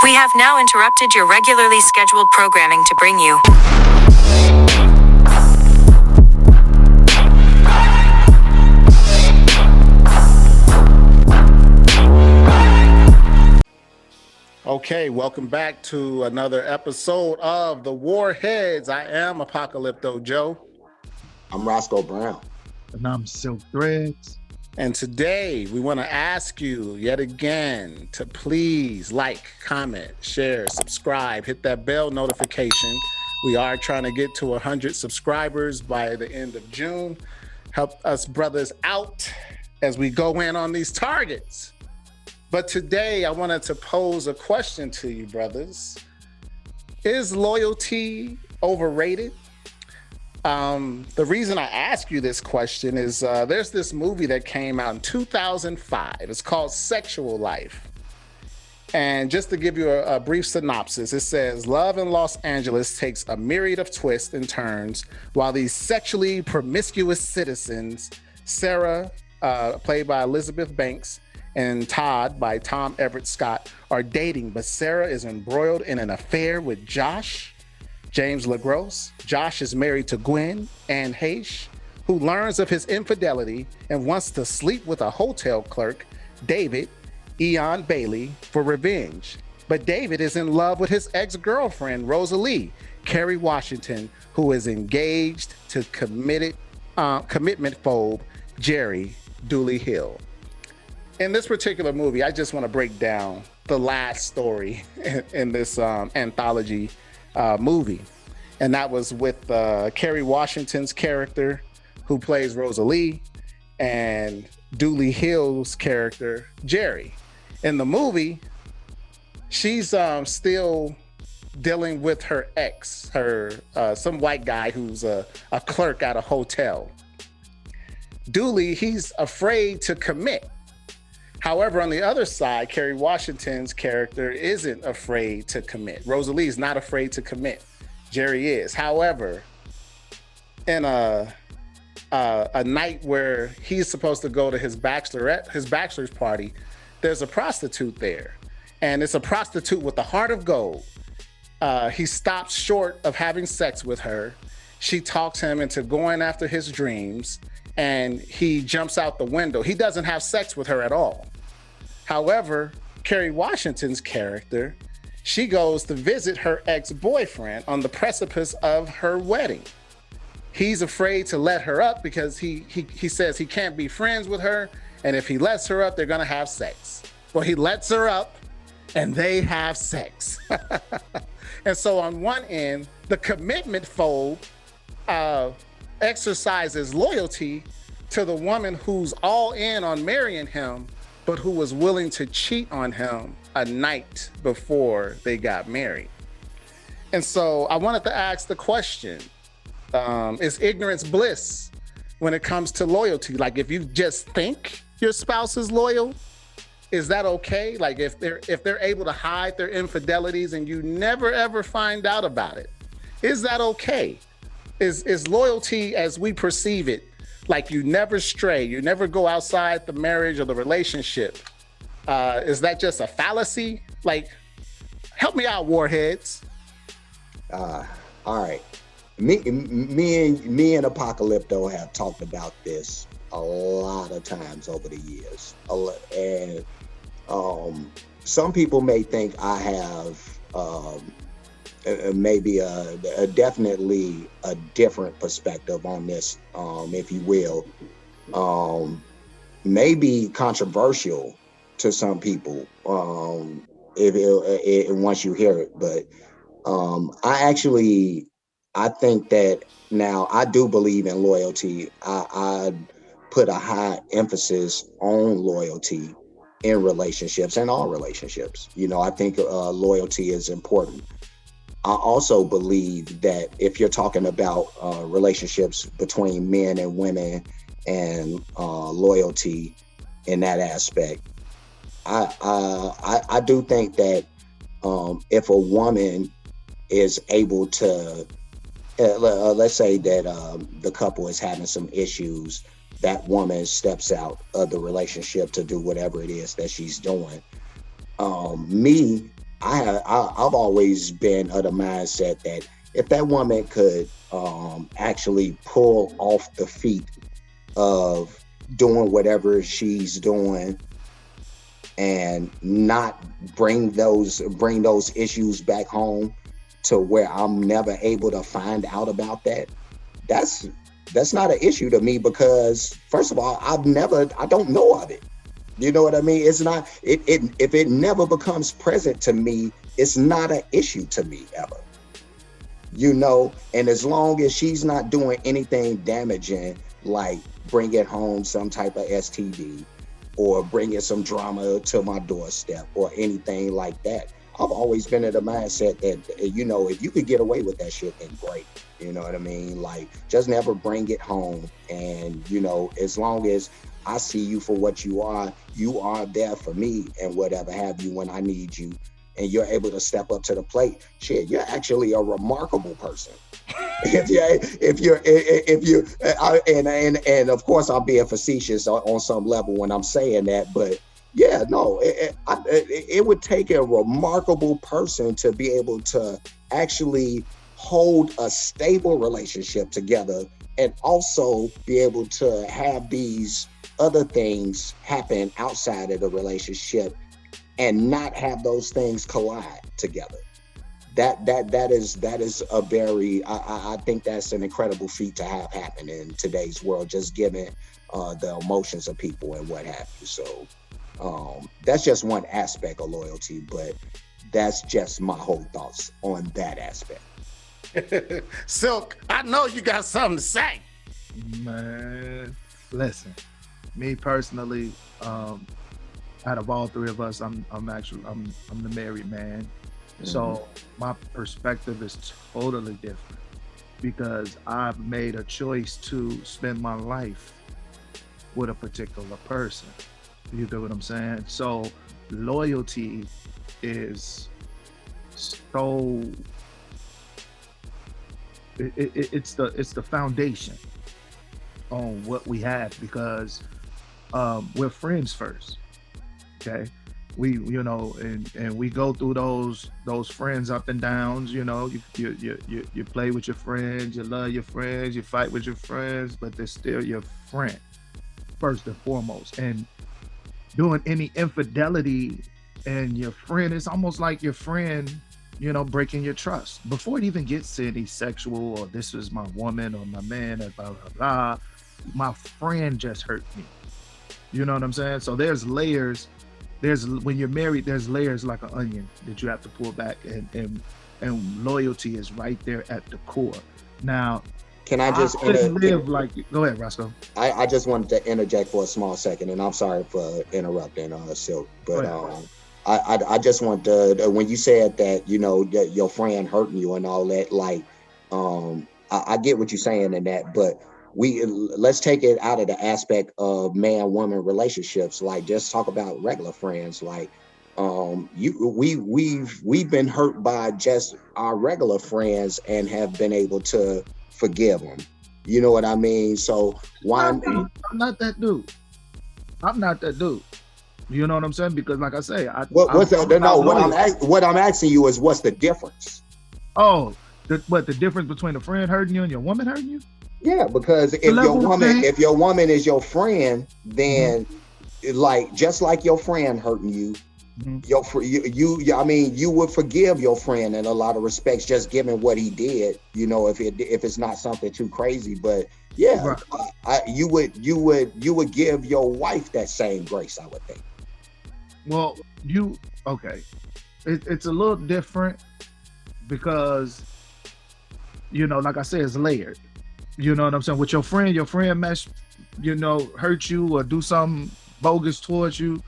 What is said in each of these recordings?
We have now interrupted your regularly scheduled programming to bring you. Okay, welcome back to another episode of the Warheads. I am Apocalypto Joe. I'm Roscoe Brown. And I'm Silk Threads. And today we want to ask you yet again to please like, comment, share, subscribe, hit that bell notification. We are trying to get to 100 subscribers by the end of June. Help us brothers out as we go in on these targets. But today I wanted to pose a question to you, brothers. Is loyalty overrated? The reason I ask you this question is there's this movie that came out in 2005. It's called Sexual Life. And just to give you a brief synopsis, it says, love in Los Angeles takes a myriad of twists and turns while these sexually promiscuous citizens, Sarah, played by Elizabeth Banks, and Todd, by Tom Everett Scott, are dating, but Sarah is embroiled in an affair with Josh, James LaGrosse. Josh is married to Gwen Ann Heche, who learns of his infidelity and wants to sleep with a hotel clerk, David, Eon Bailey, for revenge. But David is in love with his ex-girlfriend, Rosalie, Kerry Washington, who is engaged to commitment phobe, Jerry Dooley Hill. In this particular movie, I just want to break down the last story in this anthology movie. And that was with Kerry Washington's character, who plays Rosalie, and Dooley Hill's character, Jerry. In the movie, she's still dealing with her ex, some white guy who's a clerk at a hotel. Dooley, he's afraid to commit. However, on the other side, Kerry Washington's character isn't afraid to commit. Rosalie is not afraid to commit. Jerry is. However, in a night where he's supposed to go to his bachelor's party, there's a prostitute there, and it's a prostitute with a heart of gold. He stops short of having sex with her. She talks him into going after his dreams, and he jumps out the window. He doesn't have sex with her at all. However, Kerry Washington's character, she goes to visit her ex-boyfriend on the precipice of her wedding. He's afraid to let her up because he says he can't be friends with her, and if he lets her up, they're gonna have sex. Well, he lets her up, and they have sex. And so on one end, the commitment phobe exercises loyalty to the woman who's all in on marrying him, but who was willing to cheat on him a night before they got married. And so I wanted to ask the question, is ignorance bliss when it comes to loyalty? Like, if you just think your spouse is loyal, is that okay? Like, if they're able to hide their infidelities and you never ever find out about it, is that okay? Is loyalty as we perceive it, like you never stray, you never go outside the marriage or the relationship, is that just a fallacy? Like, help me out, Warheads. All right. Me and Apocalypto have talked about this a lot of times over the years. And some people may think I have maybe definitely a different perspective on this, if you will. Maybe controversial to some people, if once you hear it. But I think that now I do believe in loyalty. I put a high emphasis on loyalty in relationships and all relationships. You know, I think loyalty is important. I also believe that if you're talking about relationships between men and women and loyalty in that aspect, I do think that if a woman is able to, let's say that the couple is having some issues, that woman steps out of the relationship to do whatever it is that she's doing. Me, I've always been of the mindset that if that woman could actually pull off the feat of doing whatever she's doing and not bring those issues back home to where I'm never able to find out about that, that's that's not an issue to me, because first of all, I don't know of it. You know what I mean? It's not it if it never becomes present to me, it's not an issue to me ever. And as long as she's not doing anything damaging, like bringing home some type of STD or bringing some drama to my doorstep or anything like that, I've always been in the mindset that, if you could get away with that shit, then great. You know what I mean? Like, just never bring it home. And, as long as I see you for what you are there for me and whatever have you when I need you, and you're able to step up to the plate, shit, you're actually a remarkable person. And of course I'm being facetious on some level when I'm saying that, but yeah, no, it would take a remarkable person to be able to actually hold a stable relationship together and also be able to have these other things happen outside of the relationship and not have those things collide together. That is a very, I think that's an incredible feat to have happen in today's world, just given the emotions of people and what have you. So that's just one aspect of loyalty, but that's just my whole thoughts on that aspect. Silk, I know you got something to say. Man, listen, me personally, out of all three of us, I'm the married man. So my perspective is totally different because I've made a choice to spend my life with a particular person. You get what I'm saying? So loyalty is so it's the foundation on what we have, because we're friends first. Okay, we and we go through those friends up and downs. You play with your friends, you love your friends, you fight with your friends, but they're still your friend first and foremost. And doing any infidelity and your friend, it's almost like your friend breaking your trust before it even gets to any sexual, or this is my woman or my man, or blah blah blah. My friend just hurt me. You know what I'm saying? So there's layers. When you're married, there's layers like an onion that you have to pull back, and loyalty is right there at the core. Now, Can I just live like, go ahead, Roscoe. I just wanted to interject for a small second, and I'm sorry for interrupting, Silk, but I just want to, when you said that, that your friend hurting you and all that, like, I get what you're saying in that, but let's take it out of the aspect of man-woman relationships. Like, just talk about regular friends. Like, we've been hurt by just our regular friends and have been able to forgive them. You know what I mean? So why? I'm not that dude. I'm not that dude. You know what I'm saying? Because, like I say, what I'm asking you is, what's the difference? Oh, the difference between a friend hurting you and your woman hurting you? Yeah, because if your woman is your friend, then like, just like your friend hurting you, you would forgive your friend in a lot of respects, just given what he did. If it's not something too crazy, but yeah, right. You would give your wife that same grace, I would think. Well, okay, it's a little different because like I said, it's layered. You know what I'm saying? With your friend mess, hurt you or do something bogus towards you,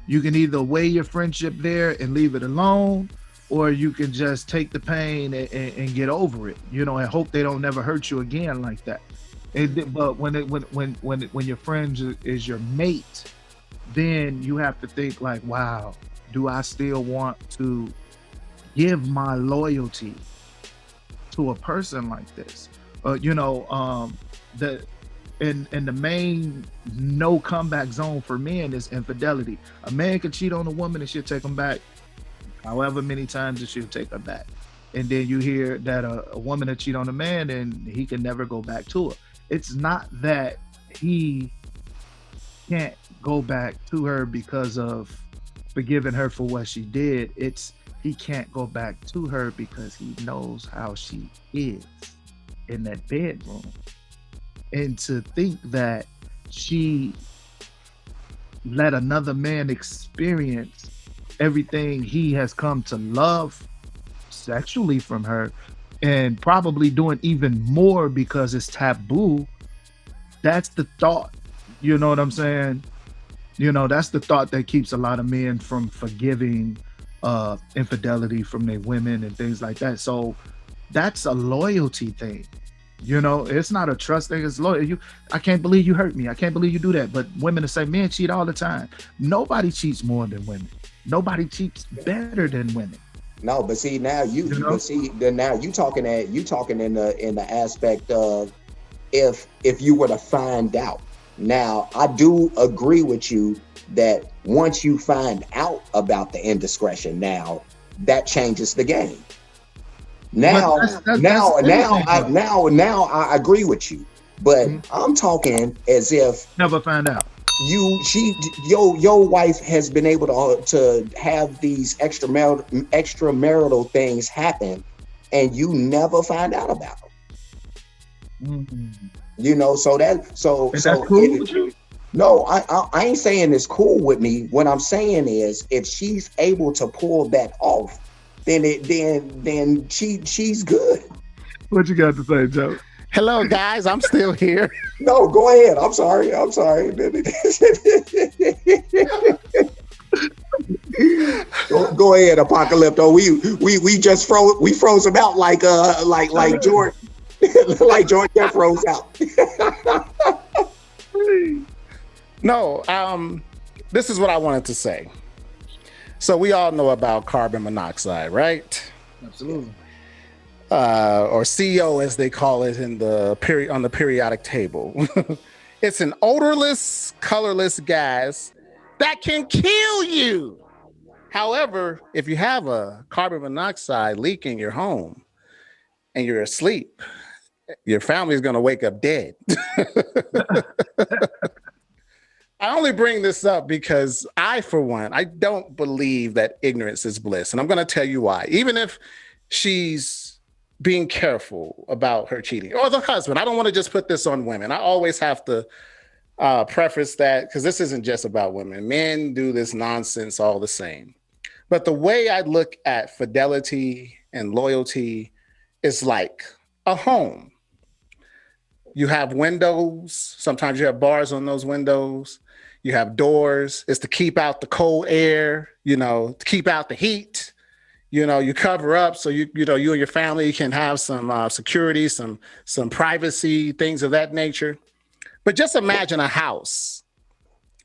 you can either weigh your friendship there and leave it alone, or you can just take the pain and get over it, and hope they don't never hurt you again like that. But when your friend is your mate, then you have to think like, wow, do I still want to give my loyalty to a person like this? The main no comeback zone for men is infidelity. A man can cheat on a woman and she'll take him back however many times that she'll take her back. And then you hear that a woman that cheat on a man and he can never go back to her. It's not that he can't go back to her because of forgiving her for what she did. It's he can't go back to her because he knows how she is in that bedroom. And to think that she let another man experience everything he has come to love sexually from her, and probably doing even more because it's taboo. That's the thought. You know what I'm saying? That's the thought that keeps a lot of men from forgiving infidelity from their women and things like that. So that's a loyalty thing. It's not a trust thing. It's loyal. I can't believe you hurt me. I can't believe you do that. But women say men cheat all the time. Nobody cheats more than women. Nobody cheats better than women. No, but see now now you talking in the aspect of if you were to find out. Now I do agree with you that once you find out about the indiscretion, now that changes the game. Now I agree with you, but I'm talking as if never find out. Your wife has been able to have these extramarital things happen, and you never find out about them. So that's cool with you? No, I ain't saying it's cool with me. What I'm saying is, if she's able to pull that off, then she's good. What you got to say, Joe? Hello, guys. I'm still here. No, go ahead. I'm sorry. Go ahead, Apocalypto. We just froze him out like George like George Jeff froze out. No, this is what I wanted to say. So we all know about carbon monoxide, right? Absolutely. Or CO as they call it on the periodic table. It's an odorless, colorless gas that can kill you. However, if you have a carbon monoxide leak in your home and you're asleep, your family is going to wake up dead. I only bring this up because for one, I don't believe that ignorance is bliss. And I'm going to tell you why. Even if she's being careful about her cheating, or the husband, I don't want to just put this on women. I always have to preface that because this isn't just about women. Men do this nonsense all the same. But the way I look at fidelity and loyalty is like a home. You have windows. Sometimes you have bars on those windows. You have doors. It's to keep out the cold air, to keep out the heat. You cover up so you and your family can have some security, some privacy, things of that nature. But just imagine a house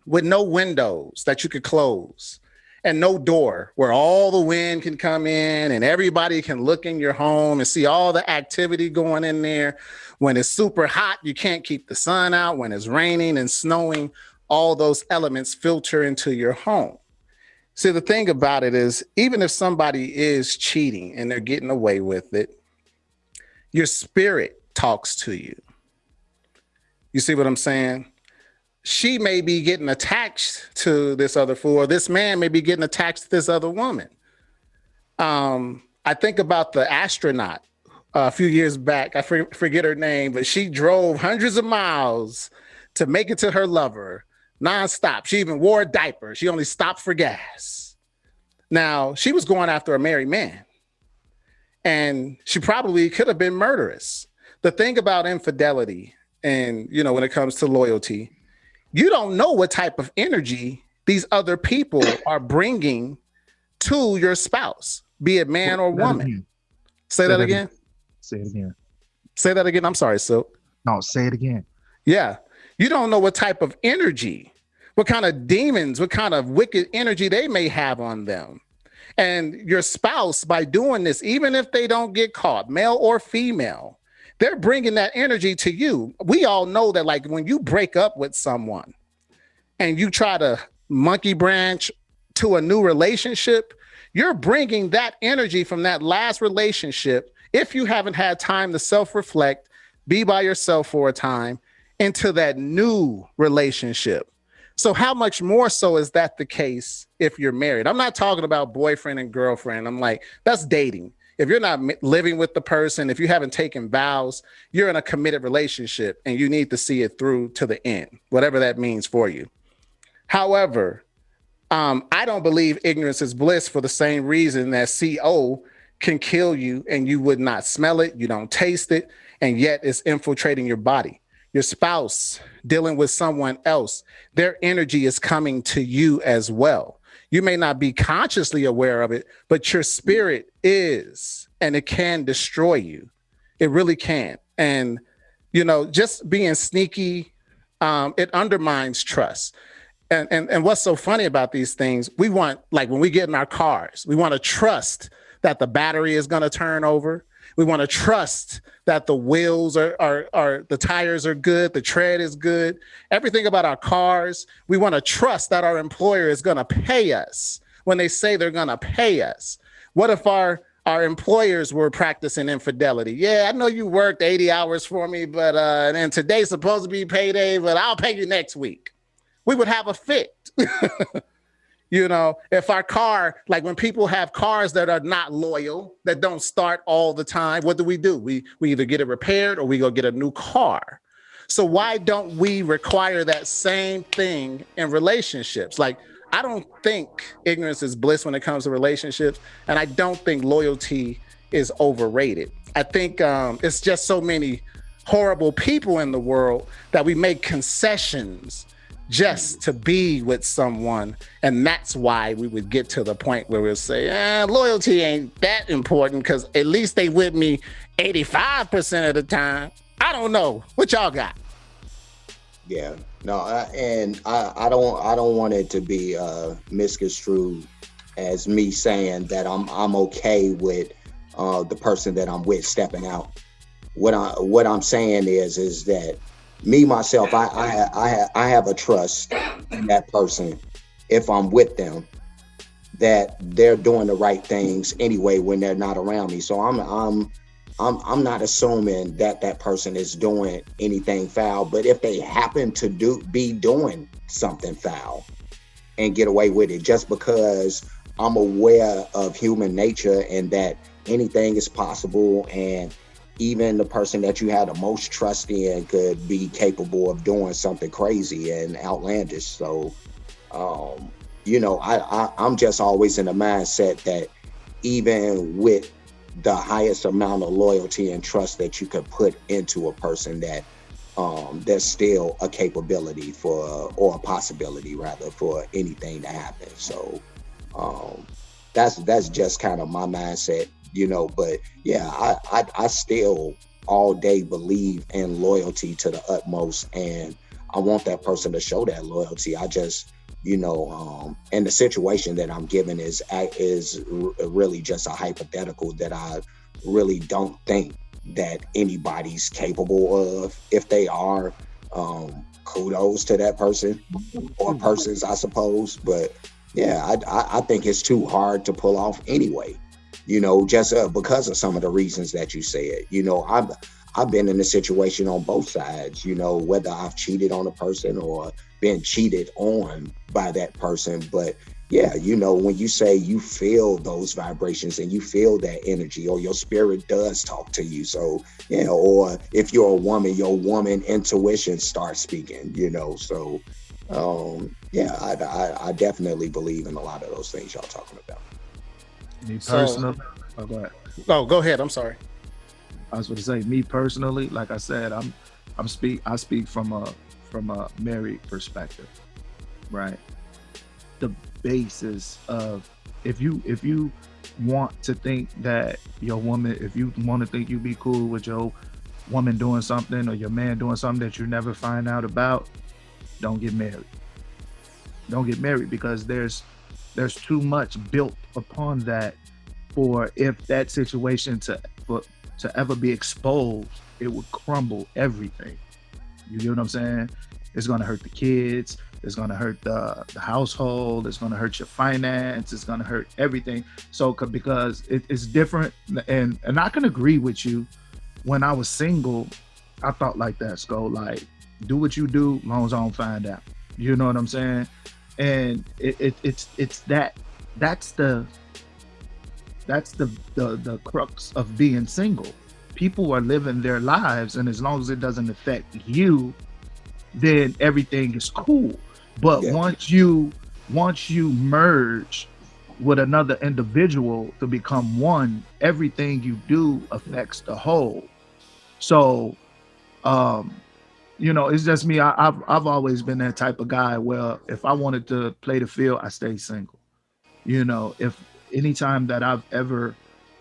with no windows that you could close and no door where all the wind can come in and everybody can look in your home and see all the activity going in there. When it's super hot, you can't keep the sun out. When it's raining and snowing, all those elements filter into your home. See, the thing about it is, even if somebody is cheating and they're getting away with it, your spirit talks to you. You see what I'm saying? She may be getting attached to this other fool, or this man may be getting attached to this other woman. I think about the astronaut a few years back. I forget her name, but she drove hundreds of miles to make it to her lover nonstop. She even wore a diaper. She only stopped for gas. Now, she was going after a married man, and she probably could have been murderous. The thing about infidelity and, when it comes to loyalty, you don't know what type of energy these other people are bringing to your spouse, be it man or woman. Say that again. Say it again. Say that again. I'm sorry, Silk. No, say it again. Yeah. You don't know what type of energy, what kind of demons, what kind of wicked energy they may have on them. And your spouse, by doing this, even if they don't get caught, male or female, they're bringing that energy to you. We all know that, like, when you break up with someone and you try to monkey branch to a new relationship, you're bringing that energy from that last relationship, if you haven't had time to self-reflect, be by yourself for a time, into that new relationship. So how much more so is that the case if you're married? I'm not talking about boyfriend and girlfriend. I'm like, that's dating. If you're not living with the person, if you haven't taken vows, you're in a committed relationship and you need to see it through to the end, whatever that means for you. However, I don't believe ignorance is bliss for the same reason that CO can kill you and you would not smell it, you don't taste it, and yet it's infiltrating your body. Your spouse dealing with someone else, their energy is coming to you as well. You may not be consciously aware of it, but your spirit is, and it can destroy you. It really can. And, just being sneaky, it undermines trust. And what's so funny about these things, we want, like when we get in our cars, we want to trust that the battery is going to turn over. We want to trust that the wheels are the tires are good, the tread is good. Everything about our cars, we want to trust that our employer is going to pay us when they say they're going to pay us. What if our employers were practicing infidelity? Yeah, I know you worked 80 hours for me, but and today's supposed to be payday, but I'll pay you next week. We would have a fit. If our car, like when people have cars that are not loyal, that don't start all the time, what do? We either get it repaired or we go get a new car. So why don't we require that same thing in relationships? Like, I don't think ignorance is bliss when it comes to relationships. And I don't think loyalty is overrated. I think it's just so many horrible people in the world that we make concessions just to be with someone. And that's why we would get to the point where we'll say, loyalty ain't that important because at least they with me 85% of the time. I don't know. What y'all got? Yeah, no, I don't want it to be misconstrued as me saying that I'm okay with the person that I'm with stepping out. What I'm saying is that me myself, I have a trust in that person if I'm with them that they're doing the right things anyway when they're not around me. So I'm not assuming that person is doing anything foul, but if they happen to be doing something foul and get away with it, just because I'm aware of human nature and that anything is possible, and even the person that you had the most trust in could be capable of doing something crazy and outlandish. So, I'm just always in the mindset that even with the highest amount of loyalty and trust that you could put into a person, that there's still a capability or a possibility rather for anything to happen. So that's just kind of my mindset, but yeah, I still all day believe in loyalty to the utmost, and I want that person to show that loyalty. I just, and the situation that I'm given is really just a hypothetical that I really don't think that anybody's capable of. If they are, kudos to that person or persons, I suppose. But yeah, I think it's too hard to pull off anyway, just because of some of the reasons that you said. I've been in a situation on both sides, whether I've cheated on a person or been cheated on by that person. But yeah, when you say you feel those vibrations and you feel that energy, or your spirit does talk to you. So, or if you're a woman, your woman intuition starts speaking, so yeah, I definitely believe in a lot of those things y'all talking about. Me personally, go ahead. Oh, go ahead. I'm sorry. I was going to say, me personally, like I said, I speak from a married perspective, right? The basis of if you want to think that your woman, if you want to think you be cool with your woman doing something or your man doing something that you never find out about, don't get married. Don't get married, because there's too much built upon that for if that situation to ever be exposed, it would crumble everything. You get what I'm saying? It's gonna hurt the kids. It's going to hurt the household. It's going to hurt your finance. It's going to hurt everything. So because it's different, and I can agree with you. When I was single, I thought like that, Sko. Like, do what you do, as long as I don't find out. You know what I'm saying? And it's that's the crux of being single. People are living their lives, and as long as it doesn't affect you, then everything is cool. But Yeah. once you merge with another individual to become one, everything you do affects the whole. So, it's just me. I've always been that type of guy. Well, if I wanted to play the field, I stay single. If anytime that I've ever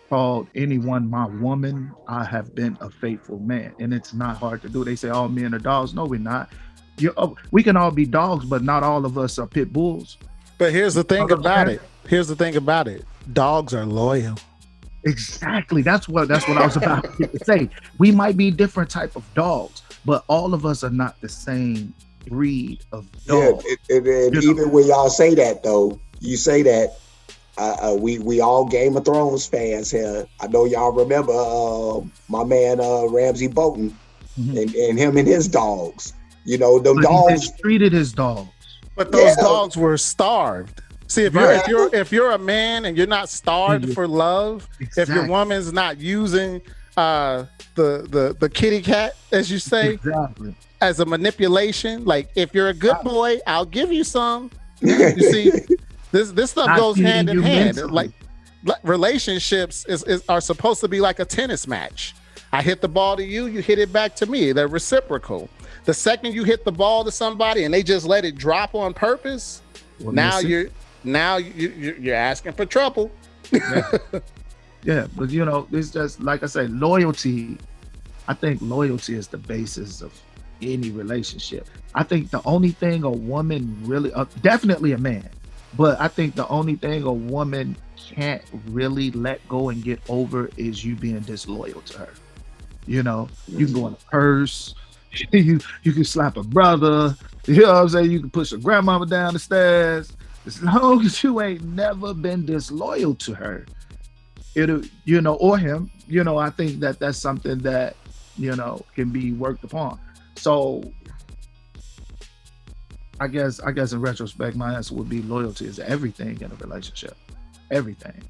called anyone my woman, I have been a faithful man, and it's not hard to do. They say all men are dogs. No, we're not. We can all be dogs, but not all of us are pit bulls. But here's the thing about it. Dogs are loyal. Exactly. That's what I was about to say. We might be different type of dogs, but all of us are not the same breed of dog. Yeah, and even when y'all say that, though, you say that we all Game of Thrones fans here. I know y'all remember my man Ramsay Bolton and him and his dogs. Them dogs treated his dogs, but those dogs were starved. See, if you're a man and you're not starved for love, if your woman's not using the kitty cat, as you say, as a manipulation, like if you're a good boy, I'll give you some. You see, this stuff goes hand in hand. Like relationships are supposed to be like a tennis match. I hit the ball to you, you hit it back to me. They're reciprocal. The second you hit the ball to somebody and they just let it drop on purpose, now you're asking for trouble. Yeah, but it's just like I say, loyalty. I think loyalty is the basis of any relationship. I think the only thing a woman really, definitely a man, but I think the only thing a woman can't really let go and get over is you being disloyal to her. You can go in a purse. You can slap a brother. You know what I'm saying? You can push a grandmama down the stairs. As long as you ain't never been disloyal to her, or him, I think that's something that, can be worked upon. So I guess in retrospect, my answer would be loyalty is everything in a relationship. Everything,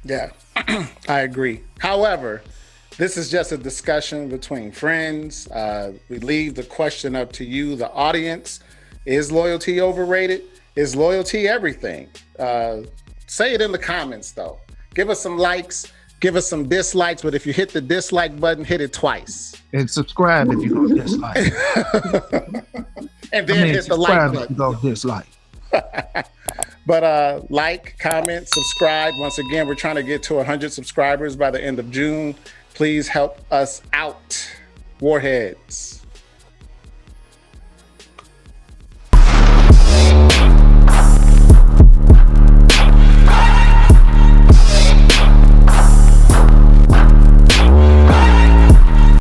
Yeah, I agree. However, this is just a discussion between friends. We leave the question up to you, the audience. Is loyalty overrated? Is loyalty everything? Say it in the comments, though. Give us some likes, give us some dislikes, but if you hit the dislike button, hit it twice. And subscribe if you go dislike. And then hit the like button. If you go dislike. But like, comment, subscribe. Once again, we're trying to get to 100 subscribers by the end of June. Please help us out. Warheads.